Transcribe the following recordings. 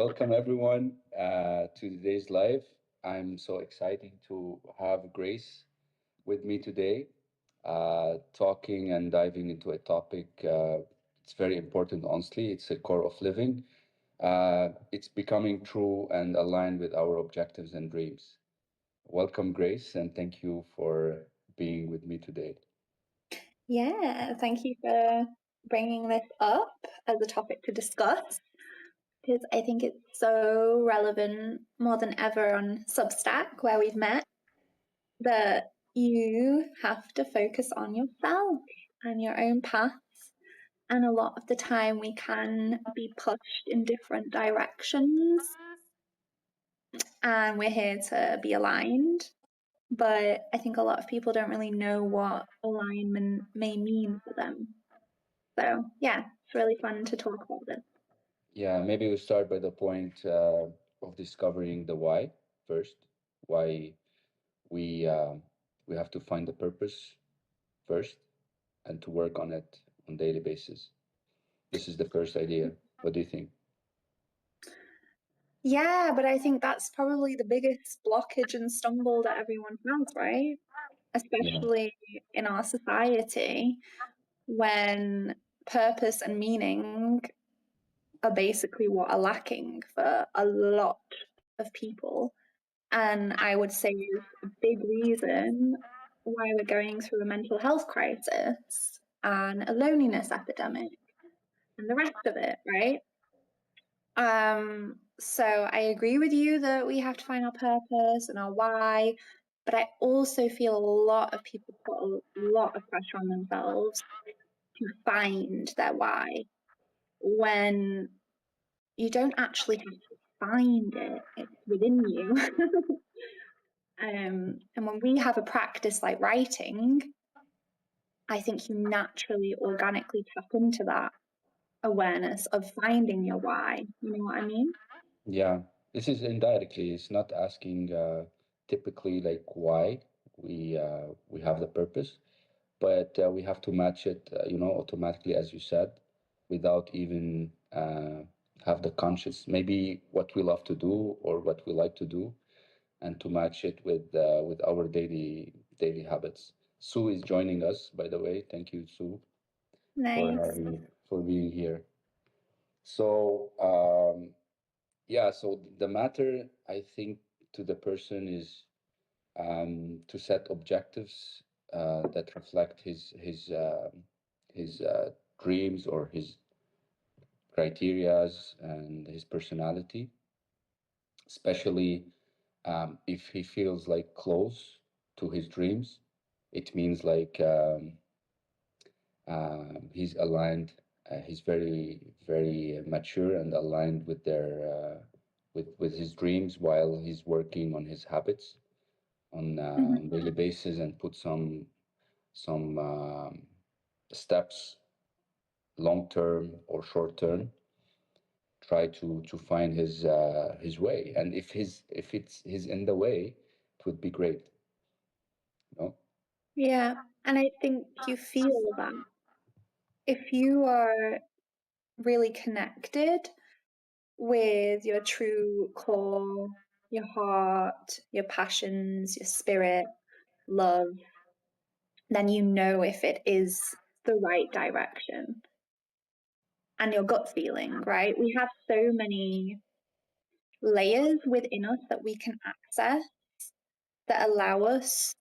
Welcome everyone to today's live. I'm so excited to have Grace with me today, talking and diving into a topic. It's very important, honestly. It's a core of living. It's becoming true and aligned with our objectives and dreams. Welcome, Grace, and thank you for being with me today. Yeah, thank you for bringing this up as a topic to discuss because I think it's so relevant more than ever on Substack, where we've met, that you have to focus on yourself and your own path. And a lot of the time, we can be pushed in different directions, and we're here to be aligned. But I think a lot of people don't really know what alignment may mean for them. So, yeah, it's really fun to talk about this. Yeah, maybe we start by the point of discovering the why first. Why we uh, we have to find the purpose first and to work on it on daily basis. This is the first idea. What do you think? Yeah, but I think that's probably the biggest blockage and stumble that everyone has, right? Yeah, Especially in our society when purpose and meaning are basically what are lacking for a lot of people. And I would say is a big reason why we're going through a mental health crisis and a loneliness epidemic and the rest of it, right? So I agree with you that we have to find our purpose and our why, but I also feel a lot of people put a lot of pressure on themselves to find their why when you don't actually have to find it, it's within you. And when we have a practice like writing, I think you naturally, organically tap into that awareness of finding your why. You know what I mean? yeah. This is indirectly. It's not asking typically like why we have the purpose, but we have to match it, automatically, as you said, without even have the conscious maybe what we love to do or what we like to do, and to match it with our daily habits. Sue is joining us, by the way. Thank you, Sue, for Nice. for being here. So yeah, so the matter, I think, to the person is to set objectives that reflect his dreams or his criterias and his personality, especially if he feels like close to his dreams. It means like he's aligned. He's very mature and aligned with their with his dreams while he's working on his habits on Mhm. daily basis, and put some steps, long term or short term, try to find his way. And if it's he's in the way, it would be great, you know. Yeah. And I think you feel that if you are really connected with your true core, your heart, your passions, your spirit, love, then you know if it is the right direction and your gut feeling, right? We have so many layers within us that we can access that allow us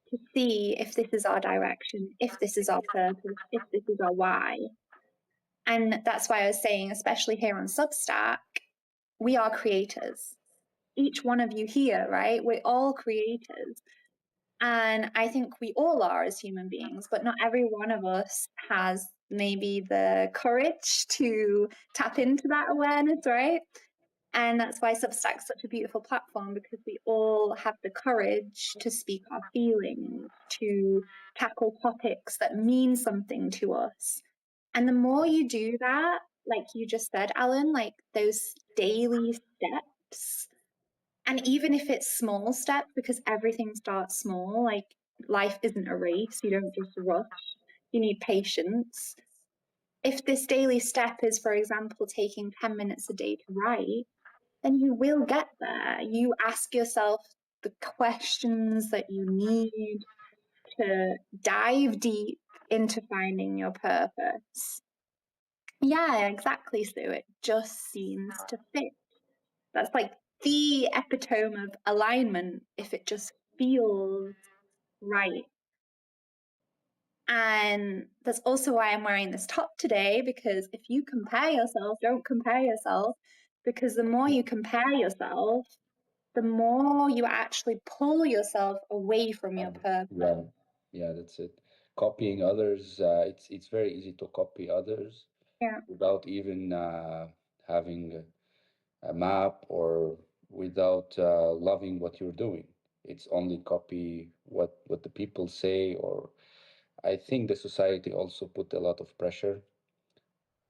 to see if this is our direction, if this is our purpose, if this is our why. And that's why I was saying, especially here on Substack, we are creators. Each one of you here, right? We're all creators. And I think we all are as human beings, but not every one of us has maybe the courage to tap into that awareness, right? And that's why Substack's such a beautiful platform, because we all have the courage to speak our feelings, to tackle topics that mean something to us. And the more you do that, like you just said, Alan, like those daily steps, and even if it's small steps, because everything starts small, like life isn't a race, you don't just rush, you need patience. If this daily step is, for example, taking 10 minutes a day to write, then you will get there. You ask yourself the questions that you need to dive deep into finding your purpose. Yeah, exactly. So it just seems to fit. That's like the epitome of alignment if it just feels right. And that's also why I'm wearing this top today, because if you compare yourself, don't compare yourself, because the more you compare yourself, the more you actually pull yourself away from your purpose. Yeah, yeah, that's it. Copying others, it's very easy to copy others Yeah. without even having a map or without loving what you're doing. It's only copy what the people say, or I think the society also put a lot of pressure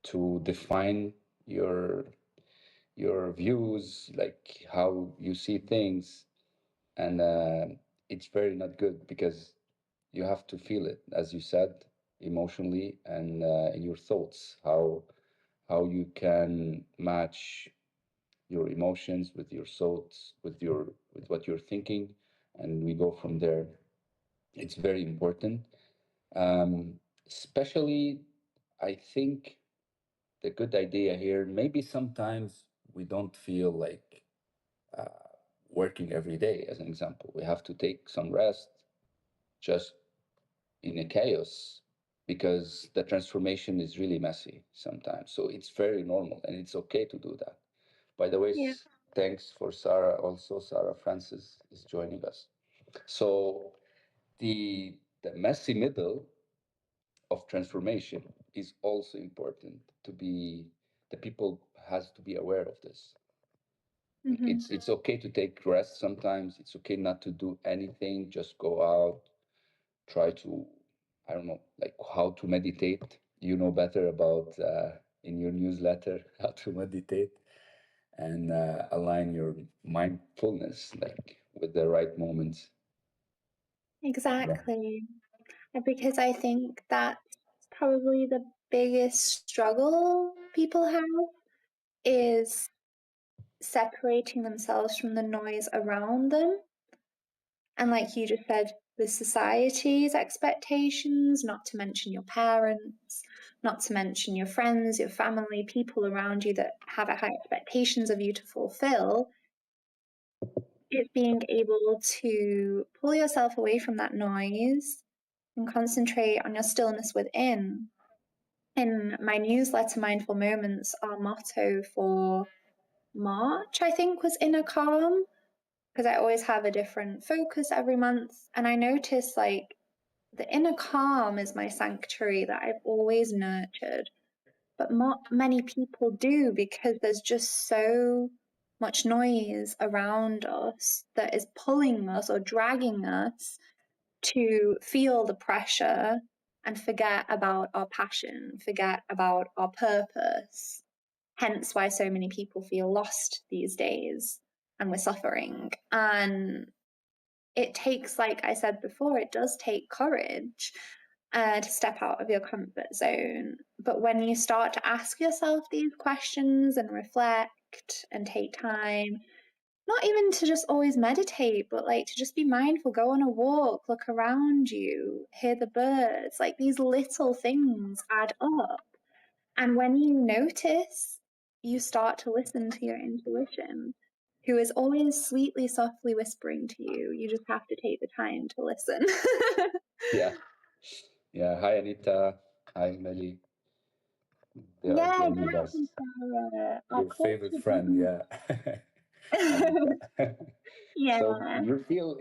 to define your your views, like how you see things, and it's very not good because you have to feel it, as you said, emotionally and in your thoughts, how you can match your emotions with your thoughts, with what you're thinking, and we go from there. It's very important, especially I think the good idea here, maybe sometimes we don't feel like working every day. As an example, we have to take some rest just in a chaos, because the transformation is really messy sometimes. So it's very normal and it's okay to do that. By the way, Yeah. thanks for Sarah. Also, Sarah Francis is joining us. So the messy middle of transformation is also important to be, the people has to be aware of this. Hmm. It's okay to take rest sometimes. It's okay not to do anything. Just go out, try to, I don't know, like how to meditate. You know better about in your newsletter how to meditate and align your mindfulness like with the right moments. Yeah. Exactly. Because I think that's probably the biggest struggle people have is separating themselves from the noise around them. And like you just said, with society's expectations, not to mention your parents, not to mention your friends, your family, people around you that have high expectations of you to fulfill, it's being able to pull yourself away from that noise and concentrate on your stillness within. In my newsletter, Mindful Moments, our motto for March, I think, was inner calm, because I always have a different focus every month. And I notice like the inner calm is my sanctuary that I've always nurtured. But not many people do, because there's just so much noise around us that is pulling us or dragging us to feel the pressure and forget about our passion, forget about our purpose. Hence why so many people feel lost these days and we're suffering. And it takes, like I said before, it does take courage to step out of your comfort zone. But when you start to ask yourself these questions and reflect and take time, not even to just always meditate, but like to just be mindful, go on a walk, look around you, hear the birds, like these little things add up. And when you notice, you start to listen to your intuition, who is always sweetly, softly whispering to you. You just have to take the time to listen. Yeah. Yeah. Hi, Anita. Hi, Melly. They are Yeah, joining exactly, us. Sarah. Our Your favorite culture friend, doesn't. yeah. Anita. So Yeah,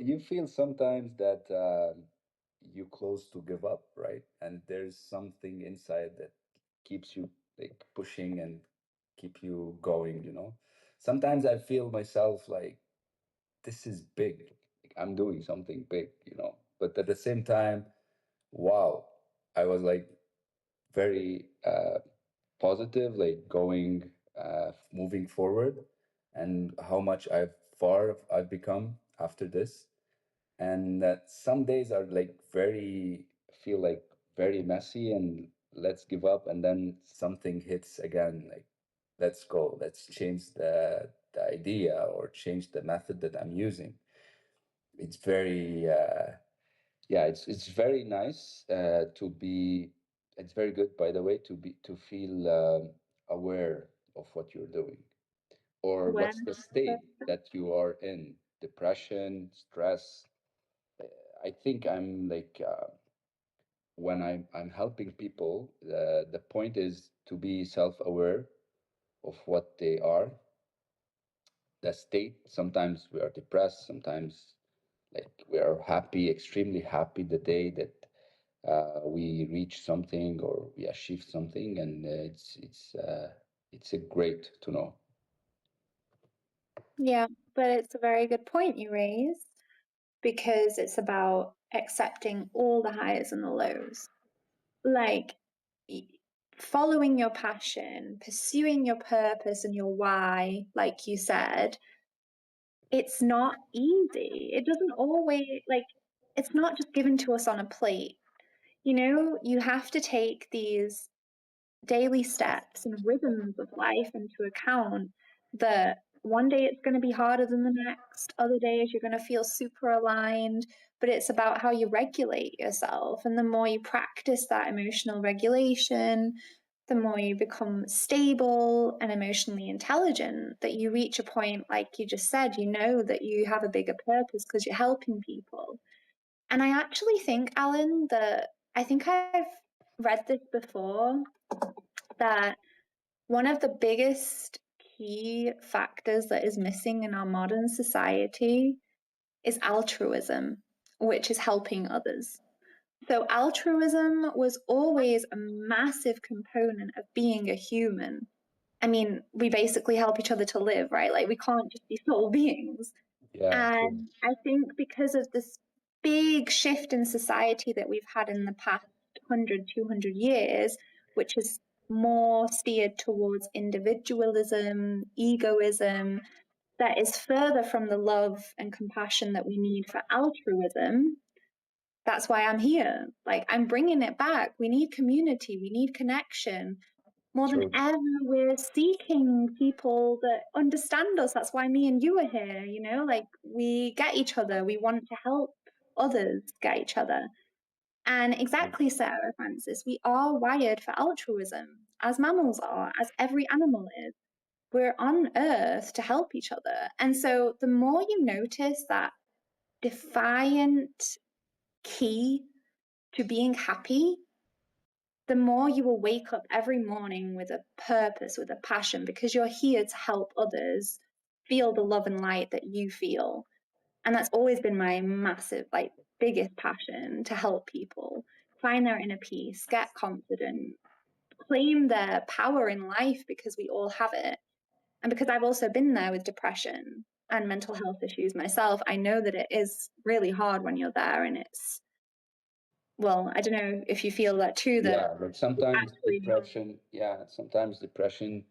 you feel sometimes that you close to give up, right? And there's something inside that keeps you like pushing and keep you going, you know. Sometimes I feel myself like this is big. Like, I'm doing something big, you know. But at the same time, wow, I was like very positive, like going, moving forward, and how much I've become after this. And that some days are like very, feel like very messy and let's give up. And then something hits again, like, let's go, let's change the idea or change the method that I'm using. It's very yeah, it's very nice to be. It's very good, by the way, to feel aware of what you're doing or what's the Awareness. state that you are in. Depression, stress. I think I'm like when I'm helping people. The point is to be self-aware of what they are, the state. Sometimes we are depressed. Sometimes like we are happy, extremely happy the day that we reach something or we achieve something, and it's a great to know. Yeah, but it's a very good point you raise because it's about accepting all the highs and the lows. Like following your passion, pursuing your purpose and your why, like you said, it's not easy. It doesn't always, like, it's not just given to us on a plate. You know, you have to take these daily steps and rhythms of life into account that one day it's going to be harder than the next, other days you're going to feel super aligned, but it's about how you regulate yourself. And the more you practice that emotional regulation, the more you become stable and emotionally intelligent, that you reach a point, like you just said, you know that you have a bigger purpose because you're helping people. And I actually think, Alan, that I think I've read this before, that one of the biggest key factors that is missing in our modern society is altruism, which is helping others. So, altruism was always a massive component of being a human. I mean, we basically help each other to live, right? Like, we can't just be soul beings. Yeah, true. And I think because of this big shift in society that we've had in the past 100, 200 years, which is more steered towards individualism, egoism, that is further from the love and compassion that we need for altruism. That's why I'm here. Like, I'm bringing it back. We need community, we need connection. More than True. ever, we're seeking people that understand us. That's why me and you are here, you know, like we get each other. We want to help others get each other. And exactly, Sarah Francis, we are wired for altruism, as mammals are, as every animal is. We're on earth to help each other. And so the more you notice that defiant key to being happy, the more you will wake up every morning with a purpose, with a passion, because you're here to help others feel the love and light that you feel. And that's always been my massive, like, biggest passion, to help people find their inner peace, get confident, claim their power in life because we all have it. And because I've also been there with depression and mental health issues myself, I know that it is really hard when you're there. And it's, well, I don't know if you feel that too, that Yeah, but it's sometimes actually depression, yeah, sometimes depression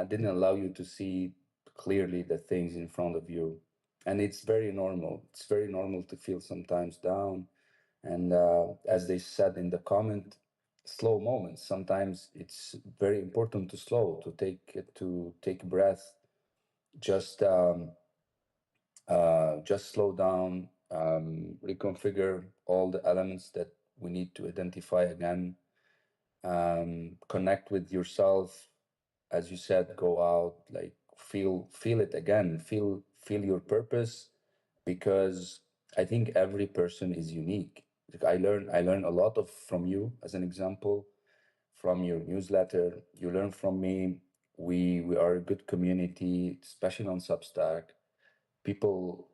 didn't allow you to see clearly the things in front of you. And it's very normal. It's very normal to feel sometimes down. And as they said in the comment, slow moments. Sometimes it's very important to slow, to take breath, just just slow down, reconfigure all the elements that we need to identify again, connect with yourself, as you said, go out, like feel it again, feel your purpose, because I think every person is unique. Like I learn a lot of from you, as an example, from your newsletter. You learn from me. We are a good community, especially on Substack. People,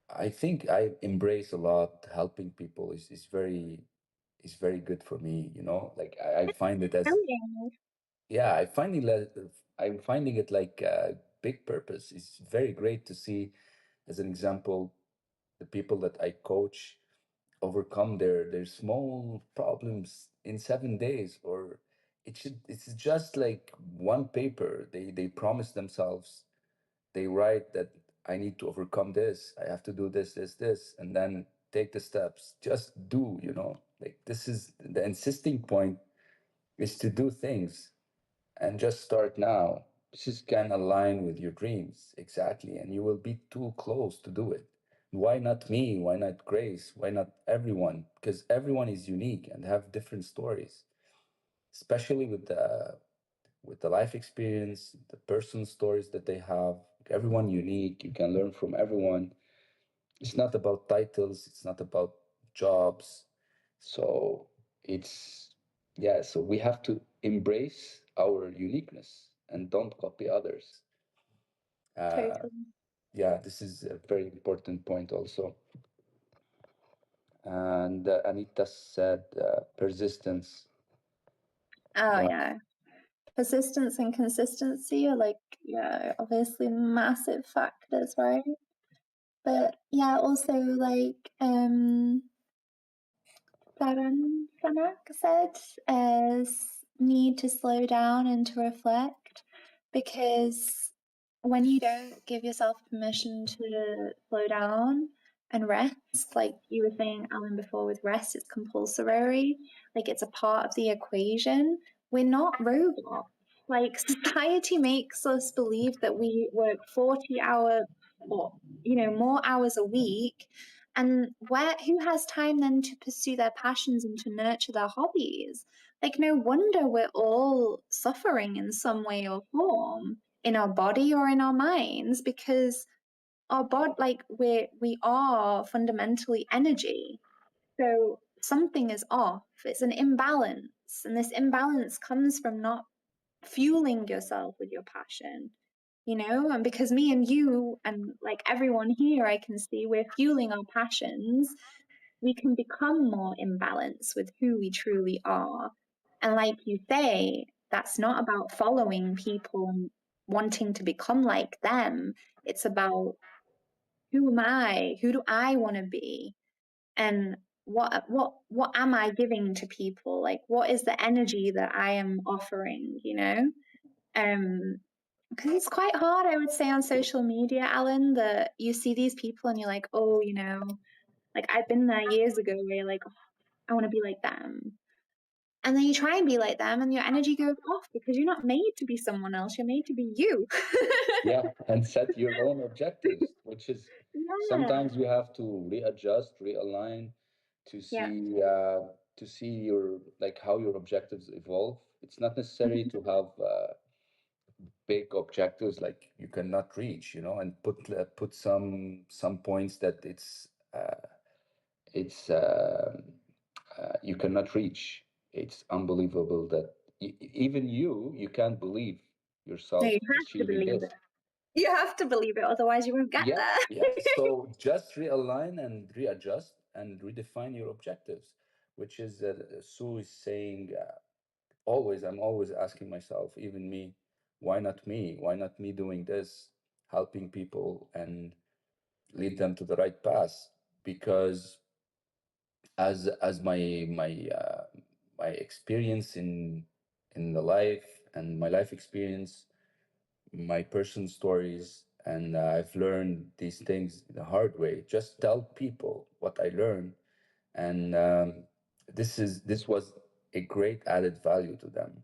I think I embrace a lot. Helping people is very good for me. Like I find it as, brilliant. yeah, I'm finding it like a big purpose. It's very great to see, as an example, the people that I coach overcome their small problems in 7 days, or it's just like one paper. They promise themselves, they write that I need to overcome this, I have to do this, and then take the steps. Just do, like this is the insisting point, is to do things and just start now. This is can align with your dreams exactly, and you will be too close to do it. Why not me? Why not Grace? Why not everyone? Because everyone is unique and have different stories, especially with the life experience, the personal stories that they have. Everyone unique. You can learn from everyone. It's not about titles. It's not about jobs. So it's yeah. So we have to embrace our uniqueness and don't copy others. Uh, Totally. yeah, this is a very important point also. And Anita said persistence. Oh Yeah, yeah. Persistence and consistency are like, yeah, obviously massive factors, right? But yeah, also like Sanak said, need to slow down and to reflect, because when you don't give yourself permission to slow down and rest, like you were saying, Alan, before with rest, it's compulsory, like it's a part of the equation. We're not robots. Like society makes us believe that we work 40-hour or more hours a week, and who has time then to pursue their passions and to nurture their hobbies? Like, no wonder we're all suffering in some way or form in our body or in our minds, because our body, like, we are fundamentally energy. So something is off. It's an imbalance. And this imbalance comes from not fueling yourself with your passion, and because me and you and like everyone here, I can see we're fueling our passions, we can become more imbalanced with who we truly are. And like you say, that's not about following people and wanting to become like them. It's about, who am I? Who do I want to be? And what am I giving to people? Like, what is the energy that I am offering, um because it's quite hard, I would say, on social media, Alan, that you see these people and you're like, oh, like I've been there years ago where you're like, oh, I want to be like them. And then you try and be like them and your energy goes off because you're not made to be someone else. You're made to be you. yeah, and set your own objectives, which is Yeah. sometimes you have to readjust, realign to Yeah. see your like how your objectives evolve. It's not necessary to have big objectives like you cannot reach, and put some points that it's you cannot reach. It's unbelievable that even you can't believe No, yourself you have to achieving believe this. it. You have to believe it, otherwise you won't get Yeah, there. yeah. So just realign and readjust and redefine your objectives, which is Sue is saying always. I'm always asking myself, even me, why not me? Why not me doing this, helping people and lead them to the right path? Because as my experience in the life and my life experience, my personal stories, and I've learned these things the hard way. Just tell people what I learned, and this was a great added value to them.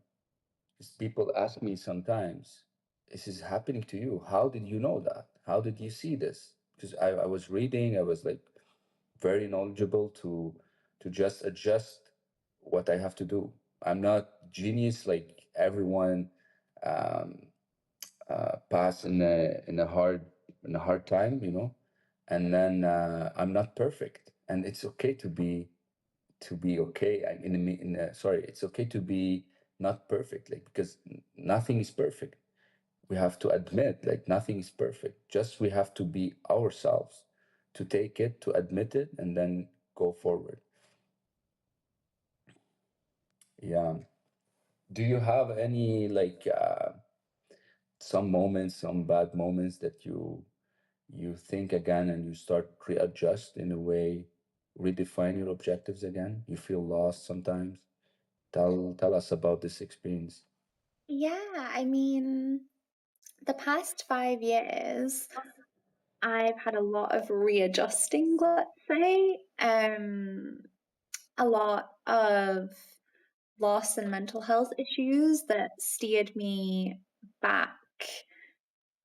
Because people ask me sometimes, "This is happening to you. How did you know that? How did you see this?" Because I was reading, I was like very knowledgeable to just adjust what I have to do. I'm not genius like everyone. Um, Pass in a hard time, and then I'm not perfect, and it's okay to be okay. Sorry, it's okay to be not perfect, like because nothing is perfect. We have to admit like nothing is perfect. Just we have to be ourselves, to take it, to admit it, and then go forward. Yeah. Do you have any like some moments, some bad moments that you think again and you start readjust in a way, redefine your objectives again? You feel lost sometimes. Tell us about this experience. Yeah, I mean, the past 5 years, I've had a lot of readjusting, let's say, a lot of loss and mental health issues that steered me back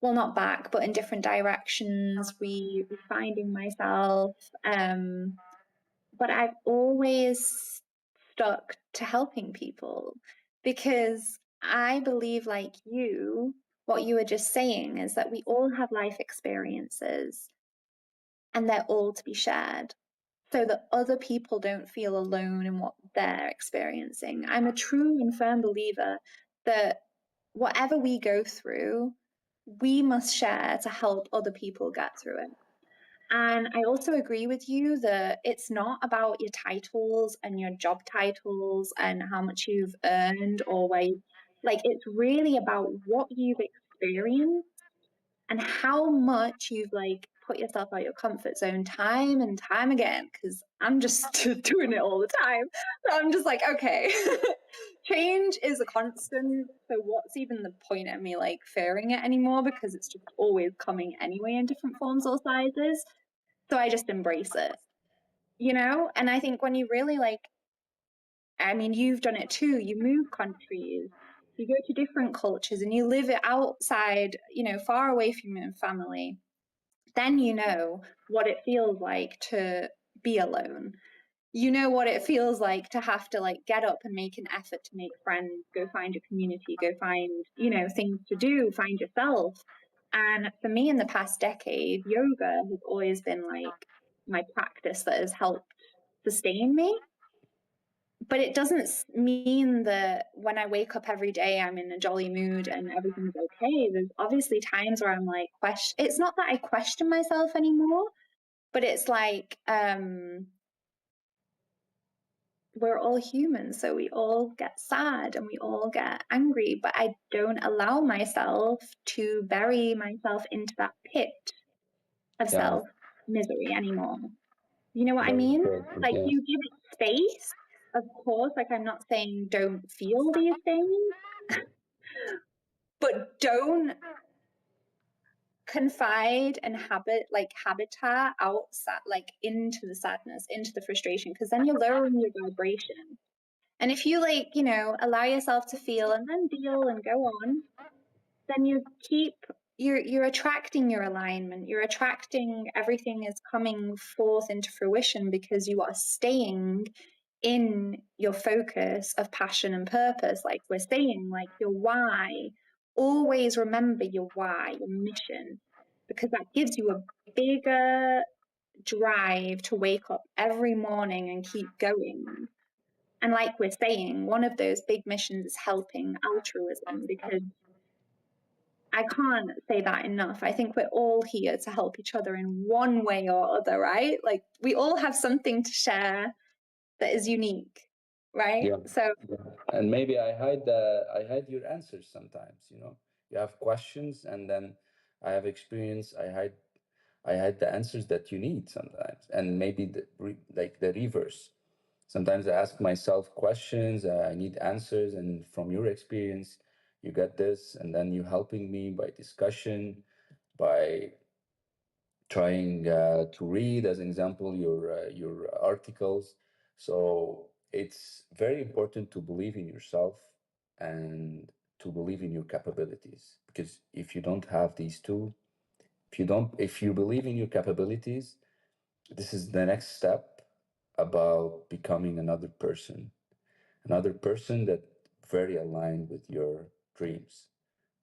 well, not back, but in different directions, refinding myself. But I've always stuck to helping people because I believe, like you, what you were just saying is that we all have life experiences and they're all to be shared so that other people don't feel alone in what they're experiencing. I'm a true and firm believer that whatever we go through, we must share to help other people get through it. And I also agree with you that it's not about your titles and your job titles and how much you've earned or where like it's really about what you've experienced and how much you've like put yourself out your comfort zone time and time again, because I'm just doing it all the time. So I'm just like, okay, change is a constant, so what's even the point of me like fearing it anymore, because it's just always coming anyway in different forms or sizes. So I just embrace it, you know? And I think when you really like, I mean, you've done it too, you move countries, you go to different cultures and you live it outside, you know, far away from your family, then you know what it feels like to be alone. You know what it feels like to have to like get up and make an effort to make friends, go find a community, go find, you know, things to do, find yourself. And for me in the past decade, yoga has always been like my practice that has helped sustain me. But it doesn't mean that when I wake up every day, I'm in a jolly mood and everything's okay. There's obviously times where I'm like, it's not that I question myself anymore, but it's like, we're all human, so we all get sad and we all get angry, but I don't allow myself to bury myself into that pit of Yeah, self misery anymore. You know what I very mean? important. Like Yes. you give it space, of course, like I'm not saying don't feel these things, but don't confide and habitat outside, like into the sadness, into the frustration, because then you're lowering your vibration. And if you like, you know, allow yourself to feel and then deal and go on, then you're attracting your alignment. You're attracting everything is coming forth into fruition because you are staying in your focus of passion and purpose. Like we're saying, like your why. Always remember your why, your mission, because that gives you a bigger drive to wake up every morning and keep going. And like we're saying, one of those big missions is helping altruism, because I can't say that enough. I think we're all here to help each other in one way or other, right? Like we all have something to share that is unique, right? Yeah. So Yeah. And maybe I hide your answers sometimes, you know. You have questions and then I have experience, I hide the answers that you need sometimes. And maybe like the reverse. Sometimes I ask myself questions, I need answers, and from your experience, you get this, and then you helping me by discussion, by trying to read, as an example, your articles. So it's very important to believe in yourself and to believe in your capabilities. Because if you don't have these two, if you believe in your capabilities, this is the next step about becoming another person that very aligned with your dreams.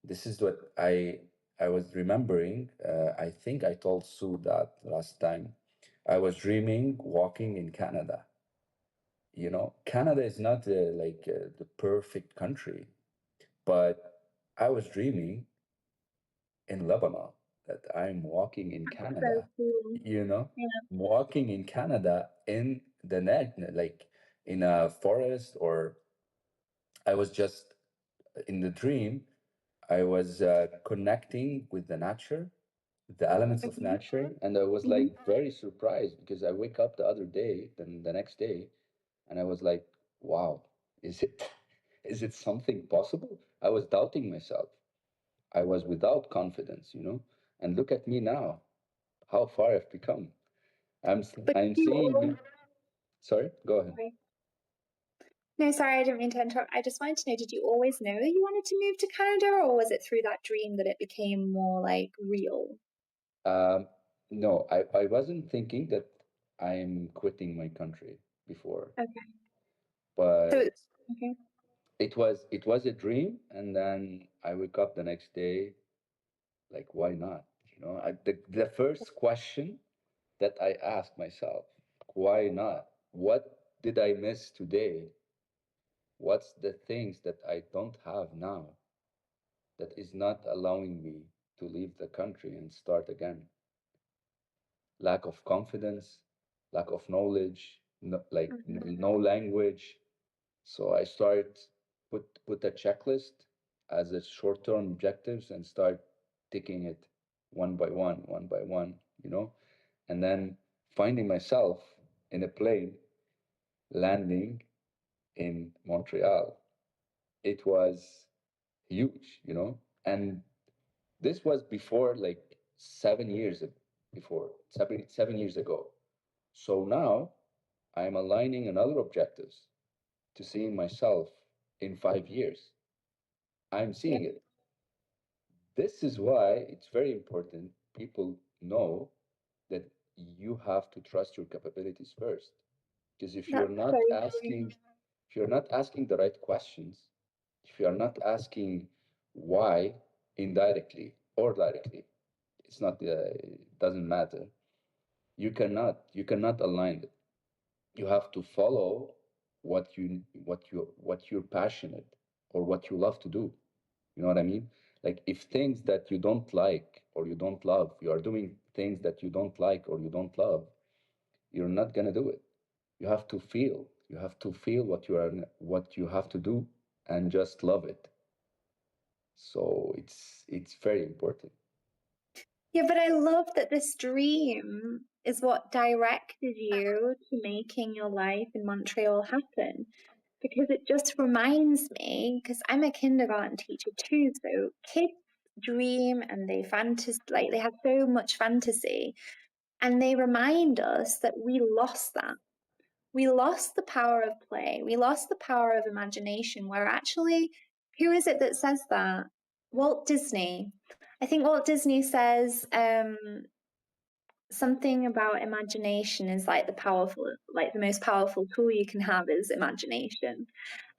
This is what I was remembering. I think I told Sue that last time. I was dreaming walking in Canada. You know, Canada is not the perfect country, but I was dreaming in Lebanon that I'm walking in so Canada. cool. You know, Yeah. walking in Canada in the night, like in a forest, or I was just in the dream. I was connecting with the nature, the elements of Mhm. nature, and I was Mhm. like very surprised because I wake up the other day, then the next day, and I was like, "Wow, is it, is it something possible?" I was doubting myself. I was without confidence, you know. And look at me now, how far I've become. But I'm you seeing. all, Sorry, go ahead. sorry. No, sorry, I didn't mean to interrupt. I just wanted to know, did you always know you wanted to move to Canada, or was it through that dream that it became more like real? Um, no, I wasn't thinking that I'm quitting my country before, Okay. So but it's okay. it was a dream, and then I wake up the next day like, why not? The first question that I ask myself, why not? What did I miss today? What's the things that I don't have now that is not allowing me to leave the country and start again? Lack of confidence, lack of knowledge, no, like Mhm. no language. So I start put a checklist as a short-term objectives and start ticking it one by one, and then finding myself in a plane landing in Montreal. It was huge, and this was before like 7 years before 7 years ago. So now I'm aligning another objectives to seeing myself in 5 years. I'm Yeah, seeing it. This is why it's very important people know that you have to trust your capabilities first. Because if you're that's so not true. asking, if you're not asking the right questions, if you are not asking why indirectly or directly, it doesn't matter. You cannot align it. You have to follow what you're passionate or what you love to do. You know what I mean? Like if things that you don't like or you don't love, you are doing things that you don't like or you don't love, you're not gonna do it. You have to feel. You have to feel what you have to do and just love it. So it's very important. Yeah, but I love that this dream is what directed you to making your life in Montreal happen. Because it just reminds me, because I'm a kindergarten teacher too, so kids dream and they fantasize, like they have so much fantasy, and they remind us that we lost that. We lost the power of play. We lost the power of imagination, where actually, who is it that says that? Walt Disney. I think Walt Disney says something about imagination is like the most powerful tool you can have is imagination.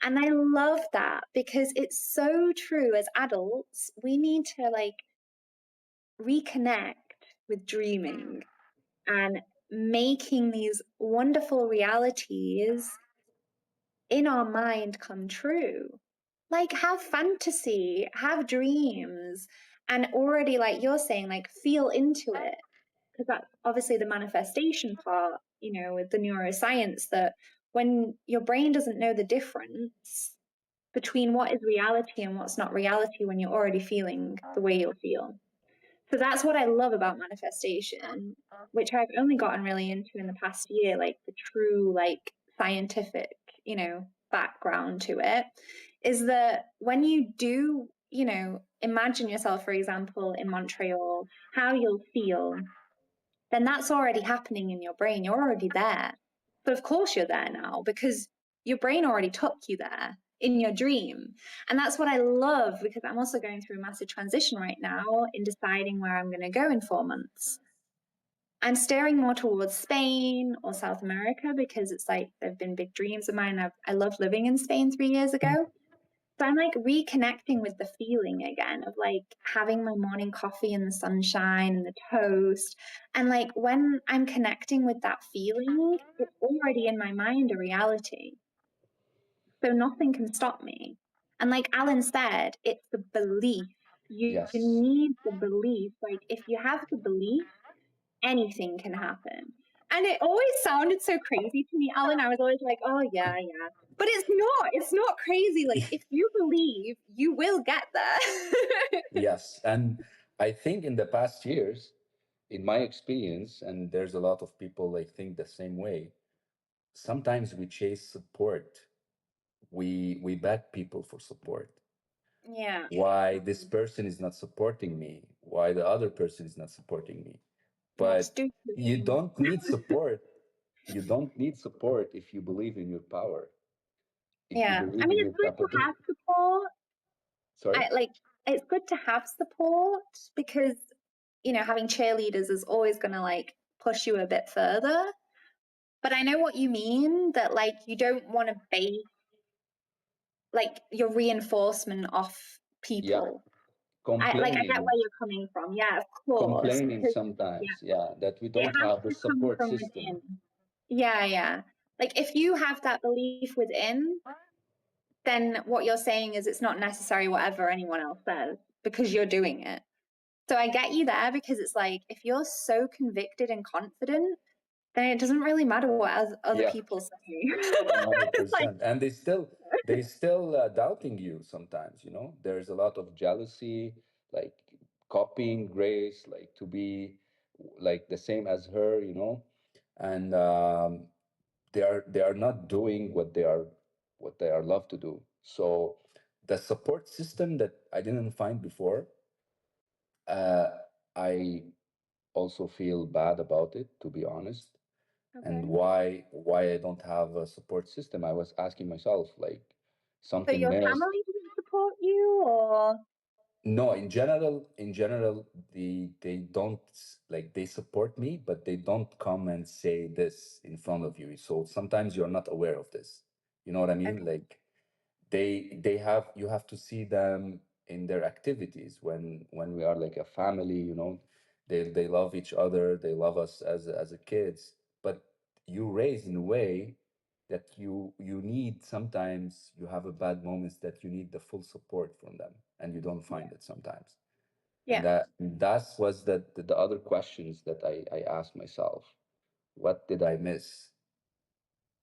And I love that because it's so true. As adults, we need to like reconnect with dreaming and making these wonderful realities in our mind come true. Like, have fantasy, have dreams, and already, like you're saying, like, feel into it. Because that's obviously the manifestation part, with the neuroscience that when your brain doesn't know the difference between what is reality and what's not reality when you're already feeling the way you'll feel. So that's what I love about manifestation, which I've only gotten really into in the past year, like the true, like scientific, background to it, is that when you do, imagine yourself, for example, in Montreal, how you'll feel, then that's already happening in your brain. You're already there. But of course you're there now because your brain already took you there in your dream. And that's what I love because I'm also going through a massive transition right now in deciding where I'm going to go in 4 months. I'm steering more towards Spain or South America because it's like they've been big dreams of mine. I loved living in Spain 3 years ago. So I'm like reconnecting with the feeling again of like having my morning coffee in the sunshine and the toast. And like when I'm connecting with that feeling, it's already in my mind a reality. So nothing can stop me. And like Alan said, it's the belief. You Yes. need the belief. Like if you have the belief, anything can happen. And it always sounded so crazy to me, Alan. I was always like, oh, yeah, yeah. But it's not. It's not crazy. Like, if you believe, you will get there. Yes. And I think in the past years, in my experience, and there's a lot of people like think the same way, sometimes we chase support. We beg people for support. Yeah. Why this person is not supporting me? Why the other person is not supporting me? What But you stupid. don't need support. You don't need support if you believe in your power. if you Yeah. I believe mean, in it's your good to have capability. support. Sorry. I like it's good to have support because, having cheerleaders is always going to like push you a bit further. But I know what you mean, that like you don't want to base like your reinforcement off Yeah, people. I get complaining, where you're coming from. Yeah, of course. complaining Because sometimes. Yeah, that we it don't has have the to come support from system. within. Yeah, yeah. Like if you have that belief within, then what you're saying is it's not necessary whatever anyone else says because you're doing it. So I get you there because it's like if you're so convicted and confident, then it doesn't really matter what other Yeah, people say. It's like, 100%. And they still doubting you sometimes, There's a lot of jealousy, like copying Grace, like to be like the same as her, And they are not doing what they are love to do. So the support system that I didn't find before, uh, I also feel bad about it, to be honest. And okay. why I don't have a support system. I was asking myself, like, So something your missed. family doesn't support you, or No, in general, they don't like they support me, but they don't come and say this in front of you. So sometimes you're not aware of this. You know what I mean? okay, Like you have to see them in their activities when we are like a family, they love each other, they love us as a kids, but you raise in a way that you need, sometimes you have a bad moments that you need the full support from them and you don't find it sometimes. And yeah. that was the other questions that I asked myself. What did I miss?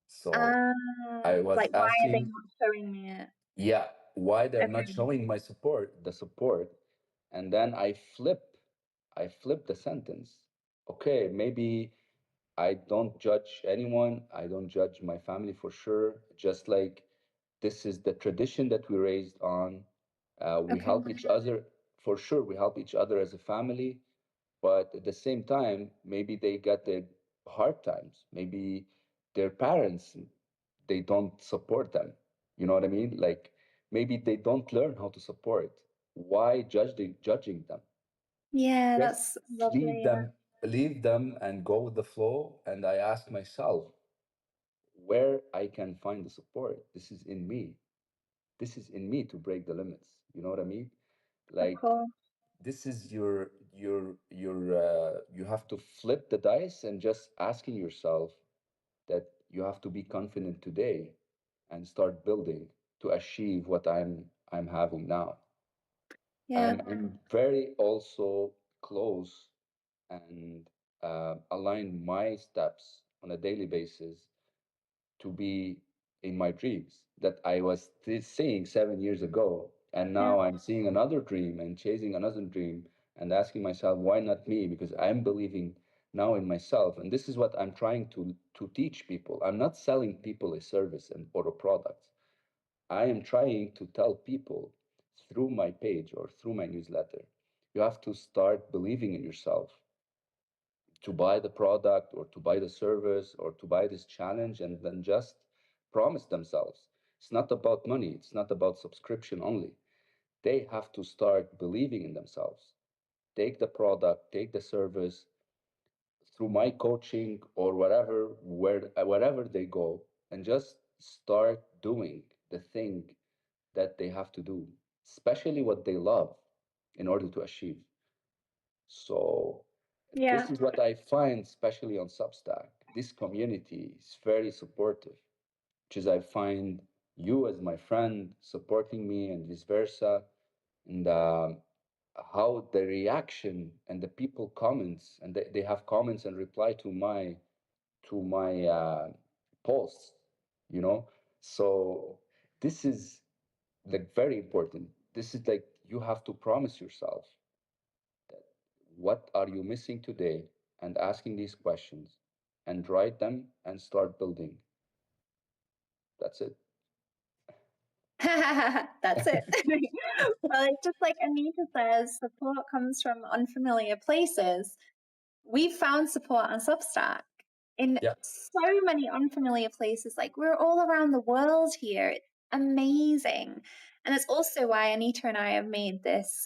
So I was Like why are they asking, not showing me it? yeah, why they're not Okay, showing the support. And then I flip the sentence. Okay, maybe I don't judge anyone, I don't judge my family for sure, just like this is the tradition that we raised on. We okay, help each other, for sure, we help each other as a family, but at the same time, maybe they got their hard times, maybe their parents, they don't support them. You know what I mean? Like maybe they don't learn how to support. Why judging them? yeah, Just that's leave lovely. Yeah. them, leave them and go with the flow. And I ask myself where I can find the support. This is in me. This is in me to break the limits. You know what I mean? Of Like course. this is you have to flip the dice and just asking yourself that you have to be confident today and start building to achieve what I'm having now. Yeah, I'm very also close and align my steps on a daily basis to be in my dreams that I was seeing 7 years ago. And yeah, now I'm seeing another dream and chasing another dream and asking myself, why not me? Because I'm believing now in myself. And this is what I'm trying to teach people. I'm not selling people a service or a product. I am trying to tell people through my page or through my newsletter, you have to start believing in yourself to buy the product or to buy the service or to buy this challenge and then just promise themselves. It's not about money, it's not about subscription only. They have to start believing in themselves. Take the product, take the service through my coaching or wherever they go, and just start doing the thing that they have to do, especially what they love in order to achieve. So yeah. this is what I find, especially on Substack. This community is very supportive, which is I find you as my friend supporting me and vice versa. And how the reaction and the people comments and they have comments and reply to my posts, you know. So this is like very important. This is like you have to promise yourself what are you missing today and asking these questions and write them and start building. That's it. That's it. Well, it's just like Anita says, support comes from unfamiliar places. We found support on Substack in Yeah. so many unfamiliar places. Like we're all around the world here. amazing. And that's also why Anita and I have made this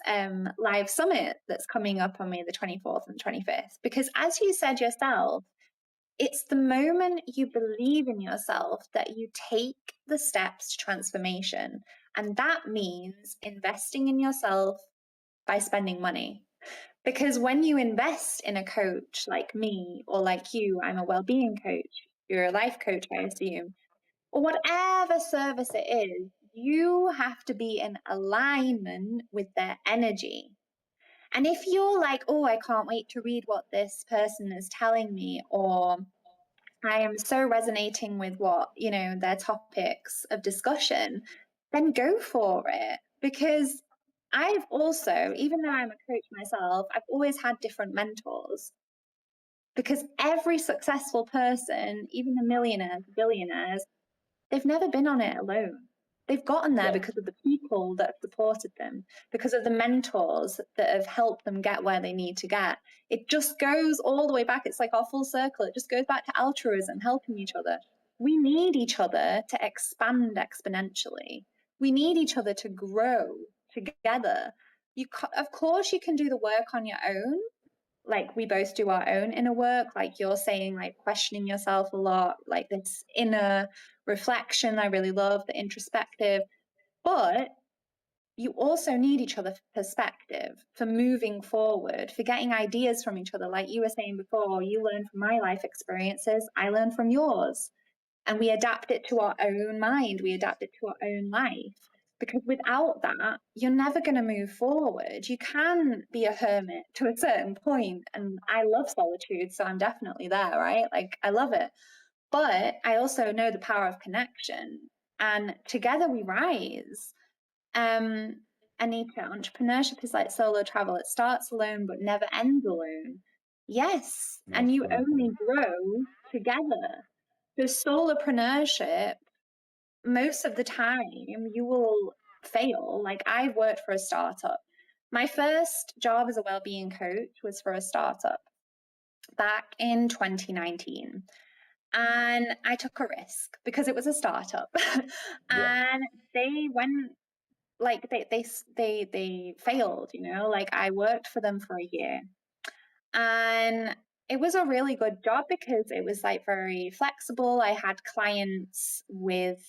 live summit that's coming up on May the 24th and 25th. Because as you said yourself, it's the moment you believe in yourself that you take the steps to transformation. And that means investing in yourself by spending money. Because when you invest in a coach like me or like you, I'm a well-being coach, you're a life coach, I assume, or whatever service it is, you have to be in alignment with their energy. And if you're like, oh, I can't wait to read what this person is telling me, or I am so resonating with what, their topics of discussion, then go for it. Because I've also, even though I'm a coach myself, I've always had different mentors. Because every successful person, even the millionaires, billionaires, they've never been on it alone. They've gotten there Yeah, because of the people that have supported them, because of the mentors that have helped them get where they need to get. It just goes all the way back. It's like our full circle. It just goes back to altruism, helping each other. We need each other to expand exponentially. We need each other to grow together. Of course, you can do the work on your own, like we both do our own inner work, like you're saying, like questioning yourself a lot, like this inner reflection. I really love the introspective, but you also need each other's perspective for moving forward, for getting ideas from each other. Like you were saying before, you learn from my life experiences, I learn from yours, and we adapt it to our own mind, we adapt it to our own life. Because without that, you're never going to move forward. You can be a hermit to a certain point, and I love solitude, so I'm definitely there, right? Like, I love it. But I also know the power of connection, and together we rise. Um, Anita, entrepreneurship is like solo travel. It starts alone but never ends alone. Yes, and most you only powerful. grow together. So solopreneurship, most of the time, you will fail. Like I've worked for a startup. My first job as a well-being coach was for a startup back in 2019. And I took a risk because it was a startup. Yeah, And they went like they failed, like I worked for them for a year. And it was a really good job because it was like very flexible. I had clients with,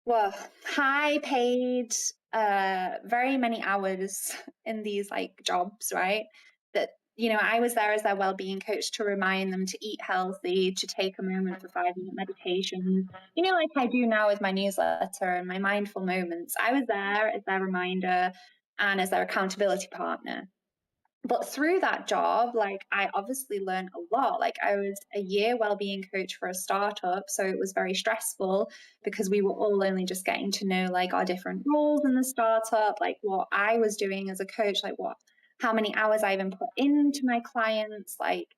well, high paid, very many hours in these like jobs, right? That, I was there as their well-being coach to remind them to eat healthy, to take a moment for 5-minute meditation, like I do now with my newsletter and my mindful moments. I was there as their reminder and as their accountability partner. But through that job, like I obviously learned a lot. Like I was a year well-being coach for a startup, so it was very stressful because we were all only just getting to know like our different roles in the startup, like what I was doing as a coach, like how many hours I even put into my clients. Like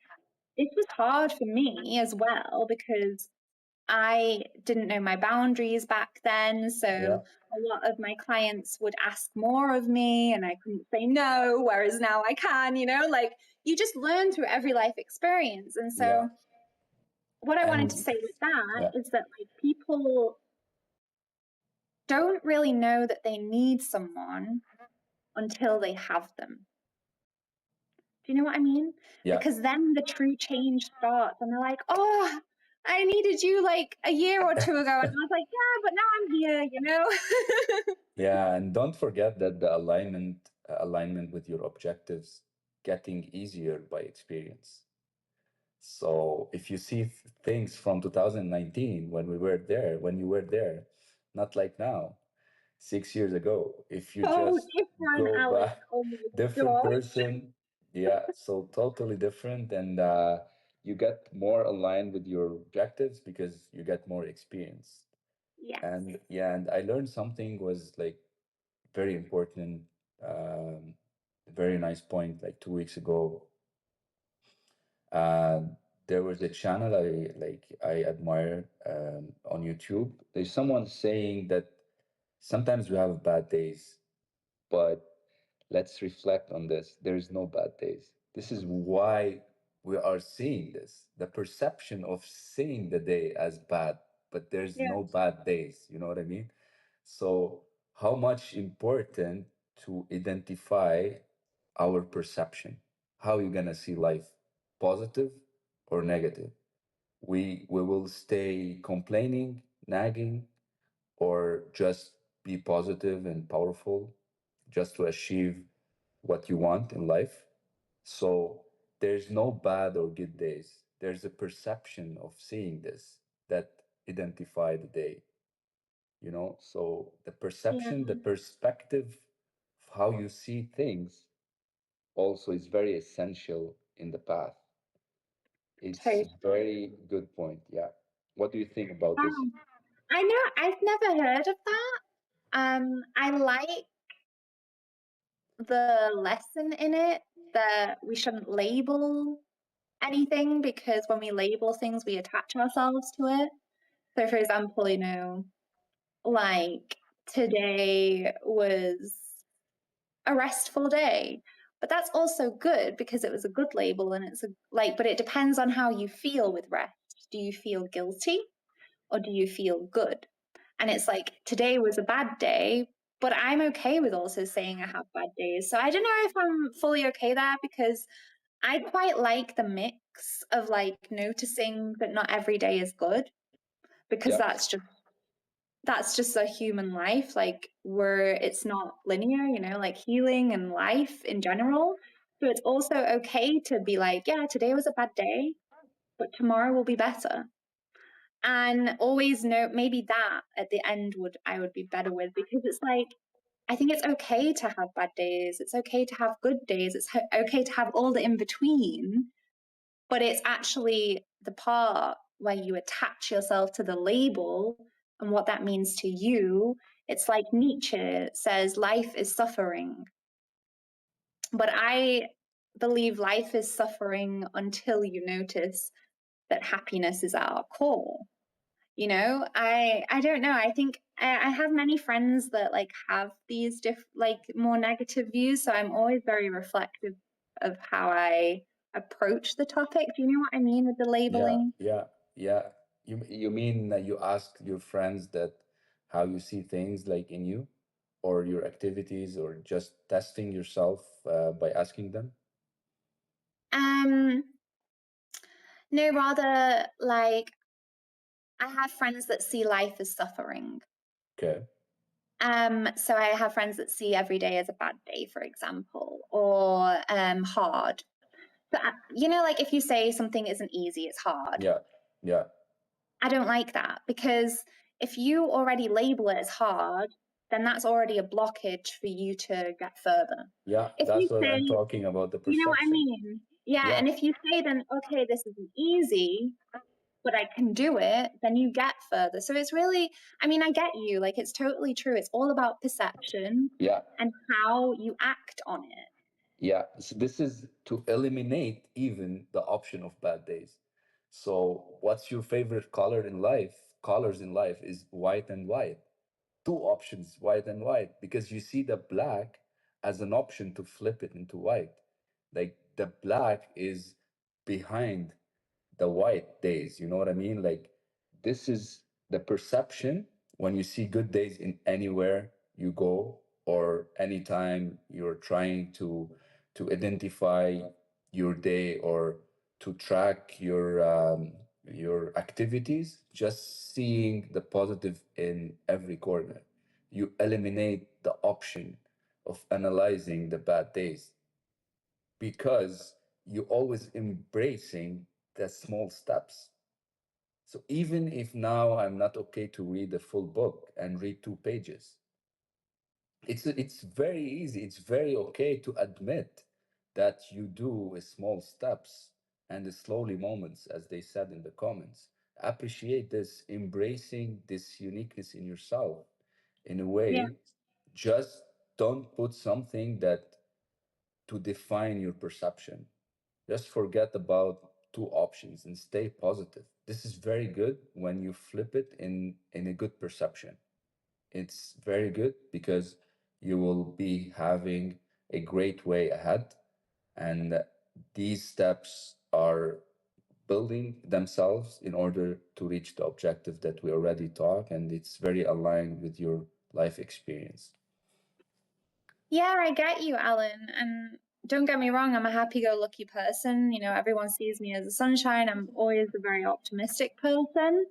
it was hard for me as well because I didn't know my boundaries back then. So yeah, a lot of my clients would ask more of me and I couldn't say no, whereas now I can, like you just learn through every life experience. And yeah. so what I wanted to And say with that yeah, is that like people don't really know that they need someone until they have them. Do you know what I mean? yeah, Because then the true change starts and they're like, oh, I needed you like a year or two ago. And I was like, yeah, but now I'm here. yeah. And don't forget that the alignment with your objectives getting easier by experience. So if you see things from 2019 when you were there, not like now, 6 years ago, if you So just different, go Alex. back, Oh my different gosh. person, yeah, so totally different. And you get more aligned with your objectives because you get more experience. Yes. And yeah, and I learned something was like very important, um, very nice point like 2 weeks ago. Uh, there was a channel I admire on YouTube. There's someone saying that sometimes we have bad days, but let's reflect on this. There is no bad days. This is why we are seeing this. The perception of seeing the day as bad, but there's Yeah. no bad days. You know what I mean? So, how much important to identify our perception? How you gonna see life, positive or negative? We will stay complaining, nagging, or just be positive and powerful, just to achieve what you want in life. So there's no bad or good days. There's a perception of seeing this that identify the day, you know? So the perception, the Yeah, perspective of how you see things also is very essential in the path. It's a totally. very good point. Yeah. What do you think about this? Wow. I know I've never heard of that. I like the lesson in it that we shouldn't label anything because when we label things, we attach ourselves to it. So, for example, like today was a restful day, but that's also good because it was a good label and but it depends on how you feel with rest. Do you feel guilty or do you feel good? And it's like today was a bad day, but I'm okay with also saying I have bad days. So I don't know if I'm fully okay there because I quite like the mix of like noticing that not every day is good because Yeah. that's just a human life, like where it's not linear, like healing and life in general. So it's also okay to be like, yeah, today was a bad day, but tomorrow will be better. And always know maybe that at the end would be better with because it's like I think it's okay to have bad days. It's okay to have good days. It's okay to have all the in between, but it's actually the part where you attach yourself to the label and what that means to you. It's like Nietzsche says life is suffering, but I believe life is suffering until you notice that happiness is at our core. I don't know. I think I have many friends that like have these like more negative views, so I'm always very reflective of how I approach the topic. Do you know what I mean with the Yeah, labeling? yeah, yeah. You mean that you ask your friends that how you see things like in you, or your activities, or just testing yourself by asking them? Um, no, rather like I have friends that see life as suffering. Okay. So I have friends that see every day as a bad day, for example, or hard. So, like if you say something isn't easy, it's hard. Yeah, yeah, I don't like that because if you already label it as hard, then that's already a blockage for you to get further. yeah. If That's you what I'm say, talking about, the you know what I perception. mean? Yeah, Yeah, and if you say then, okay, this isn't easy, but I can do it, then you get further. So it's really, I mean, I get you. Like, it's totally true. It's all about perception yeah, and how you act on it. yeah. So this is to eliminate even the option of bad days. So, what's your favorite color in life? Colors in life is white and white. Two options, white and white, because you see the black as an option to flip it into white. Like the black is behind the white days. You know what I mean? Like this is the perception when you see good days in anywhere you go or anytime you're trying to identify your day or to track your activities, just seeing the positive in every corner. You eliminate the option of analyzing the bad days because you always embracing the small steps. So even if now I'm not okay to read the full book and read 2 pages, it's very easy. It's very okay to admit that you do small steps and the slowly moments, as they said in the comments. Appreciate this, embracing this uniqueness in yourself in a Yeah, way. Just don't put something that to define your perception. Just forget about two options and stay positive. This is very good when you flip it in a good perception. It's very good because you will be having a great way ahead, and these steps are building themselves in order to reach the objective that we already talked, and it's very aligned with your life experience. Yeah, I get you, Alan. And don't get me wrong, I'm a happy go lucky person. You know, everyone sees me as a sunshine. I'm always a very optimistic person.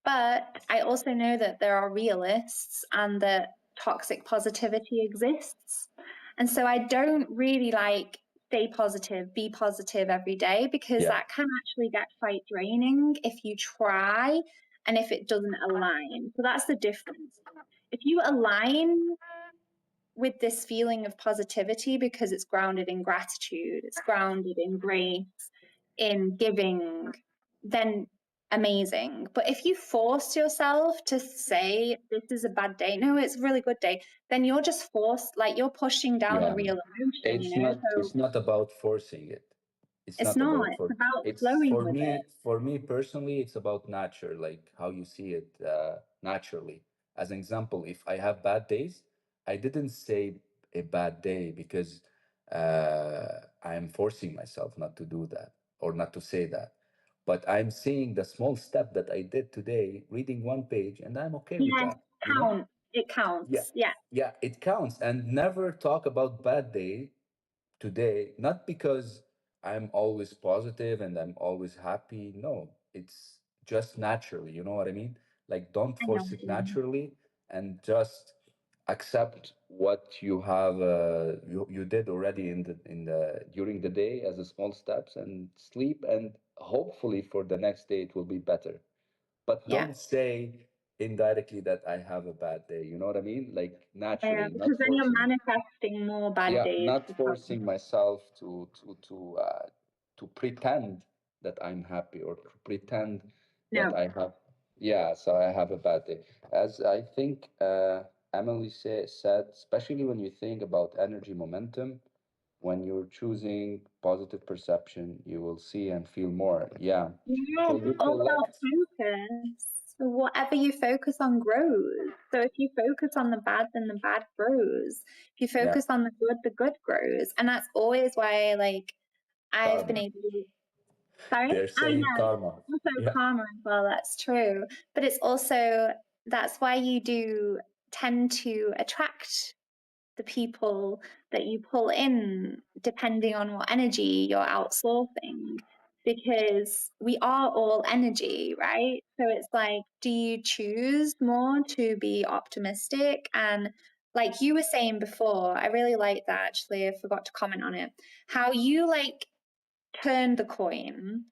But I also know that there are realists and that toxic positivity exists. And so I don't really like stay positive, be positive every day, because Yeah, that can actually get quite draining if you try and if it doesn't align. So that's the difference. If you align with this feeling of positivity because it's grounded in gratitude, it's grounded in grace, in giving, then amazing. But if you force yourself to say, this is a bad day, no, it's a really good day, then you're just forced, like you're pushing down the yeah. real emotion, you It's know? not. So It's not about forcing it. It's it's not not, about it's for. about It's flowing for with it. me. For me personally, it's about nature, like how you see it naturally. As an example, if I have bad days, I didn't say a bad day because I'm forcing myself not to do that or not to say that. But I'm seeing the small step that I did today, reading one page, and I'm okay with Yes, that. You know? count. It Yeah, counts. Yeah, yeah, it counts. And never talk about bad day today, not because I'm always positive and I'm always happy. No, it's just naturally. You know what I mean? Like, don't I know force what it you mean. naturally and just accept what you have you did already in the during the day as a small steps, and sleep, and hopefully for the next day it will be better, but Yeah. don't say indirectly that I have a bad day. You know what I mean? Like Yeah, naturally, not because then you're forcing. manifesting more bad Yeah, days not to forcing come. myself to pretend that I'm happy or to pretend that No. I have. Yeah, so I have a bad day. As I think Emily said, especially when you think about energy momentum, when you're choosing positive perception, you will see and feel more. Yeah. Yes, So you it's all about collect. focus. So whatever you focus on grows. So if you focus on the bad, then the bad grows. If you Yeah. focus on the good grows. And that's always why, like, I've been Karma. able to, sorry? They're Oh, saying yeah, karma. also Yeah. karma as well. That's true. But it's also, that's why you do tend to attract the people that you pull in depending on what energy you're outsourcing, because we are all energy, right? So it's like, do you choose more to be optimistic? And like you were saying before, I really like that, actually, I forgot to comment on it, how you like turned the coin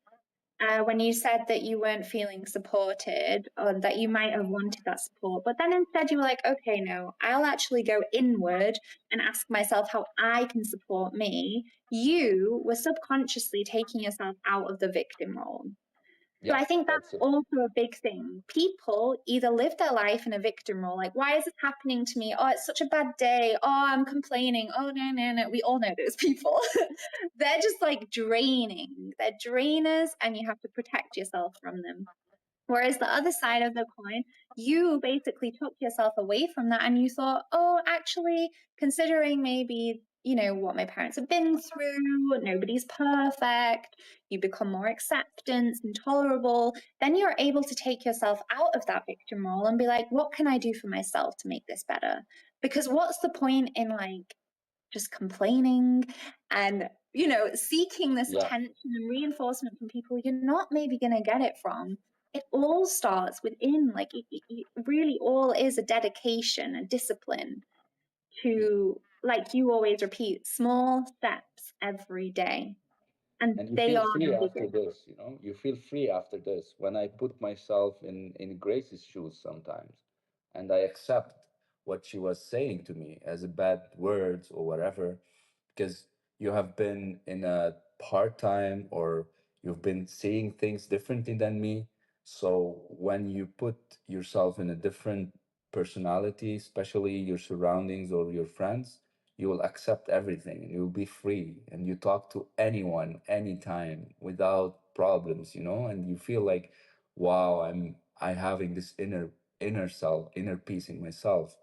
when you said that you weren't feeling supported or that you might have wanted that support, but then instead you were like, okay, no, I'll actually go inward and ask myself how I can support me. You were subconsciously taking yourself out of the victim role. So Yeah, I think that's that's it. also a big thing. People either live their life in a victim role, like, why is this happening to me? Oh, it's such a bad day. Oh, I'm complaining. Oh, no, no, no. We all know those people. They're just like draining. They're drainers, and you have to protect yourself from them. Whereas the other side of the coin, you basically took yourself away from that and you thought, oh, actually, considering maybe, you know, what my parents have been through, nobody's perfect, you become more acceptance and tolerable, then you're able to take yourself out of that victim role and be like, what can I do for myself to make this better? Because what's the point in like just complaining and seeking this Yeah. attention and reinforcement from people you're not maybe going to get it from. It all starts within, like it really all is a dedication, a discipline to, like you always repeat, small steps every day, and And you they feel are free the after biggest. this, you know, you feel free after this. When I put myself in Grace's shoes sometimes, and I accept what she was saying to me as a bad words or whatever, because you have been in a part time or you've been seeing things differently than me. So when you put yourself in a different personality, especially your surroundings or your friends, you will accept everything and you'll be free and you talk to anyone anytime without problems, you know, and you feel like, wow, I having this inner self, inner peace in myself,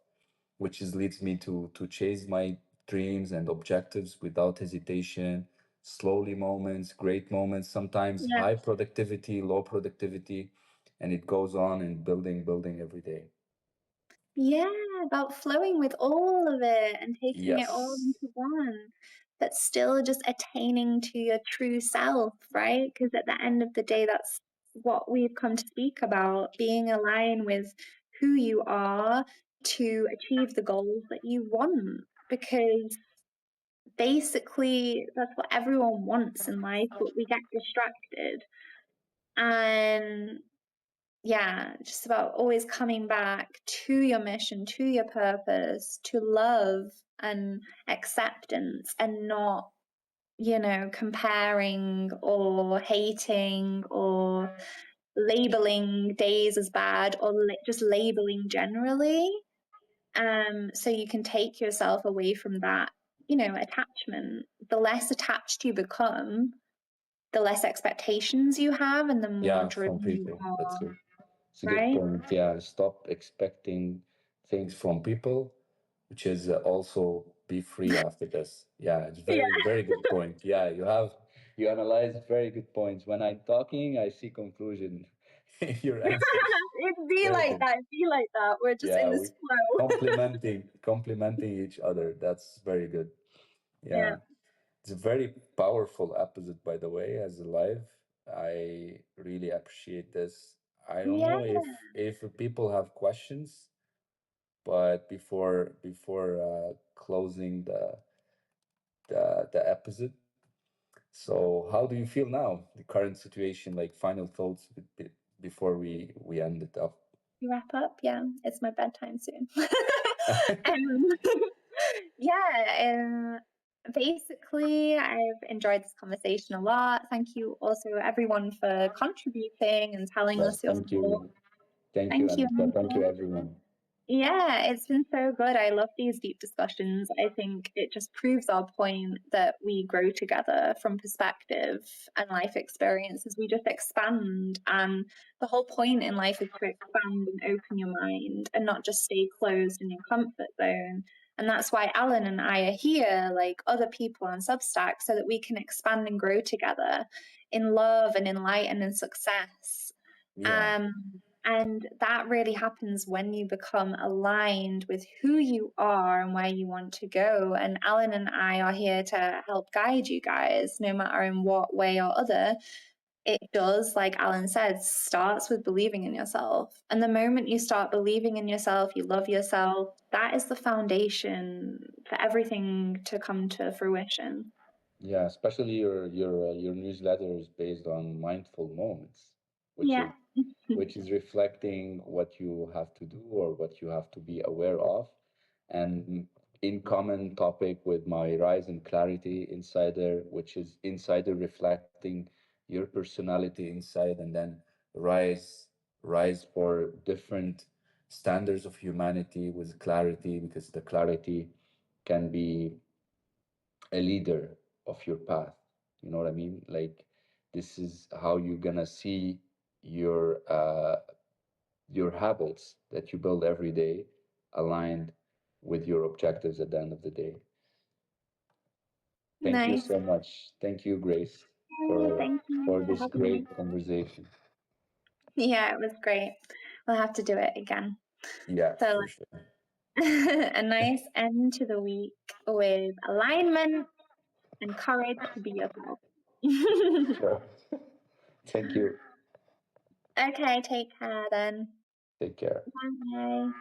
which is leads me to chase my dreams and objectives without hesitation. Slowly moments, great moments, sometimes Yeah, high productivity, low productivity, and it goes on and building every day. Yeah, about flowing with all of it and taking it all Yes. into one, but still just attaining to your true self, right? Because at the end of the day, that's what we've come to speak about, being aligned with who you are to achieve the goals that you want. Because basically, that's what everyone wants in life, but we get distracted. And yeah, just about always coming back to your mission, to your purpose, to love and acceptance, and not, comparing or hating or labeling days as bad or just labeling generally. So you can take yourself away from that, attachment. The less attached you become, the less expectations you have, and the more Yeah, from driven you people. That's are, it. It's a good right? point. Yeah, stop expecting things from people, which is also be free after this. Yeah, it's Yeah. very, very good point. Yeah, you analyze very good points. When I'm talking, I see conclusion in your answers. It'd be Very like good. that. It'd be like that. We're just in Yeah, this we flow. complimenting each other. That's very good. Yeah. Yeah. It's a very powerful episode, by the way, as a live. I really appreciate this. I don't Yeah. know if people have questions, but before closing the episode, so how do you feel now? The current situation, like final thoughts before we end it up. Wrap up. Yeah. It's my bedtime soon. um, yeah. Basically, I've enjoyed this conversation a lot. Thank you also, everyone, for contributing and telling Yes, us your thoughts. thank you, Thank you, Anita. Thank you, Anita. everyone. Yeah, it's been so good. I love these deep discussions. I think it just proves our point that we grow together from perspective and life experiences. We just expand. And the whole point in life is to expand and open your mind and not just stay closed in your comfort zone. And that's why Alan and I are here, like other people on Substack, so that we can expand and grow together in love and in light and in success. Yeah. Um, and that really happens when you become aligned with who you are and where you want to go. And Alan and I are here to help guide you guys, no matter in what way or other. It does, like Alan said, starts with believing in yourself. And the moment you start believing in yourself, you love yourself, that is the foundation for everything to come to fruition. Yeah, especially your newsletter is based on mindful moments, which Yeah. is which is reflecting what you have to do or what you have to be aware of. And in common topic with my Rise in Clarity Insider, which is insider reflecting your personality inside, and then rise rise for different standards of humanity with clarity, because the clarity can be a leader of your path. You know what I mean? Like, this is how you're gonna see your habits that you build every day aligned with your objectives at the end of the day. Thank you Nice. so much. Thank you, Grace, for Thank you for for this having me. great conversation. Yeah, it was great. We'll have to do it again. Yeah, So, for sure. a nice end to the week with alignment and courage to be yourself. Sure. Thank you. Okay, take care then. Take care. Bye.